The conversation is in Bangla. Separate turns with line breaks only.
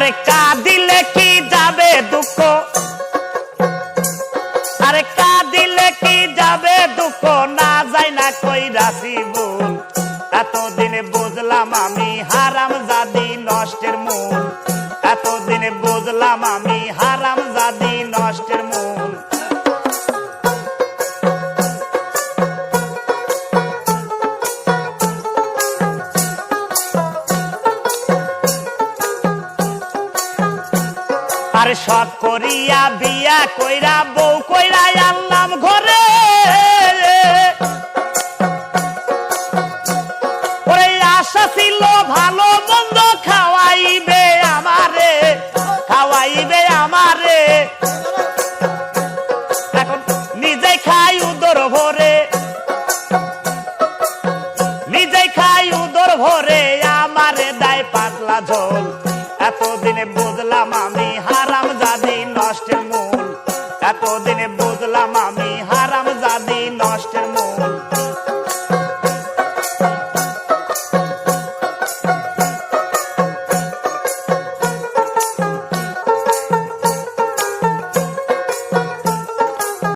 আরে কাঁদিলে কি যাবে দুঃখ, আরে কাঁদিলে কি যাবে দুঃখ, না যাই না কইরাছি ভুল। এতদিনে বুঝলাম আমি হারামজাদি নষ্টের মূল, এতদিনে বুঝলাম আমি হারামজাদি নষ্টের মূল। আরে শখ করিয়া বিয়া কইরা বউ কইরা আনলাম ঘরে, ওরে আশা ছিল ভালো মন্দ খাওয়াইবে আমারে, খাওয়াইবে আমারে। এখন নিজে খাই উদর ভরে, নিজে খাই উদর ভরে, আমারে দায় পাতলা ঝোল। এতদিনে বুঝলাম আমি হারামজাদি নষ্টের মূল, এতদিনে